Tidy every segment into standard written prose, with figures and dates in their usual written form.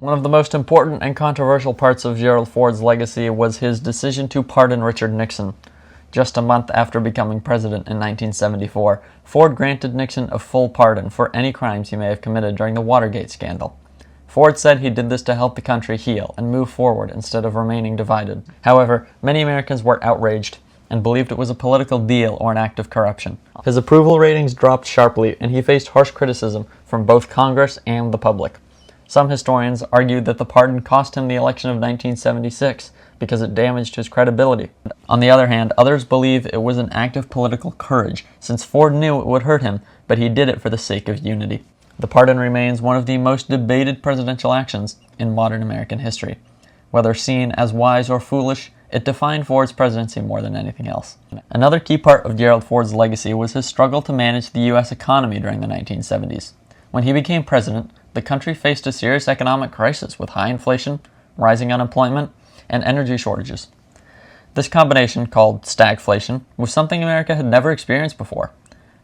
One of the most important and controversial parts of Gerald Ford's legacy was his decision to pardon Richard Nixon. Just a month after becoming president in 1974, Ford granted Nixon a full pardon for any crimes he may have committed during the Watergate Scandal. Ford said he did this to help the country heal and move forward instead of remaining divided. However, many Americans were outraged and believed it was a political deal or an act of corruption. His approval ratings dropped sharply, and he faced harsh criticism from both Congress and the public. Some historians argued that the pardon cost him the election of 1976 because it damaged his credibility. On the other hand, others believe it was an act of political courage, since Ford knew it would hurt him, but he did it for the sake of unity. The pardon remains one of the most debated presidential actions in modern American history. Whether seen as wise or foolish, it defined Ford's presidency more than anything else. Another key part of Gerald Ford's legacy was his struggle to manage the U.S. economy during the 1970s. When he became president, the country faced a serious economic crisis with high inflation, rising unemployment, and energy shortages. This combination, called stagflation, was something America had never experienced before.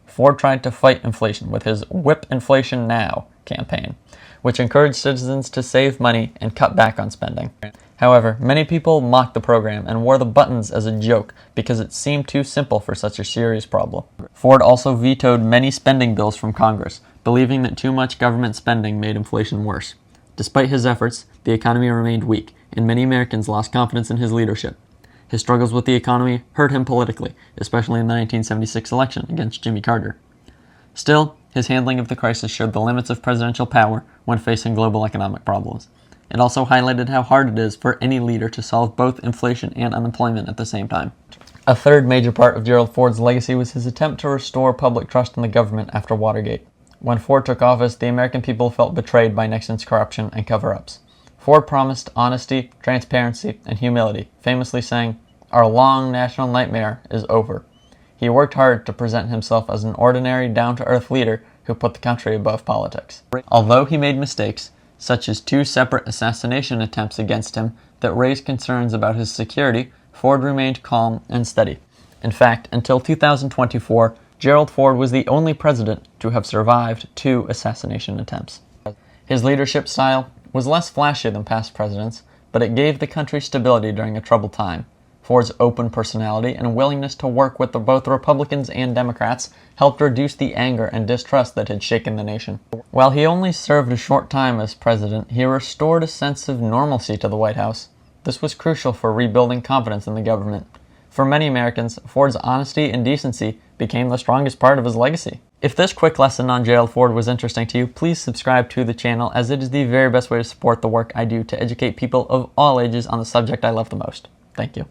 Ford tried to fight inflation with his Whip Inflation Now campaign, which encouraged citizens to save money and cut back on spending. However, many people mocked the program and wore the buttons as a joke because it seemed too simple for such a serious problem. Ford also vetoed many spending bills from Congress, believing that too much government spending made inflation worse. Despite his efforts, the economy remained weak, and many Americans lost confidence in his leadership. His struggles with the economy hurt him politically, especially in the 1976 election against Jimmy Carter. Still, his handling of the crisis showed the limits of presidential power when facing global economic problems. It also highlighted how hard it is for any leader to solve both inflation and unemployment at the same time. A third major part of Gerald Ford's legacy was his attempt to restore public trust in the government after Watergate. When Ford took office, the American people felt betrayed by Nixon's corruption and cover-ups. Ford promised honesty, transparency, and humility, famously saying, "Our long national nightmare is over." He worked hard to present himself as an ordinary, down-to-earth leader who put the country above politics. Although he made mistakes, such as 2 separate assassination attempts against him that raised concerns about his security, Ford remained calm and steady. In fact, until 2024, Gerald Ford was the only president to have survived 2 assassination attempts. His leadership style was less flashy than past presidents, but it gave the country stability during a troubled time. Ford's open personality and willingness to work with both Republicans and Democrats helped reduce the anger and distrust that had shaken the nation. While he only served a short time as president, he restored a sense of normalcy to the White House. This was crucial for rebuilding confidence in the government. For many Americans, Ford's honesty and decency became the strongest part of his legacy. If this quick lesson on Gerald Ford was interesting to you, please subscribe to the channel, as it is the very best way to support the work I do to educate people of all ages on the subject I love the most. Thank you.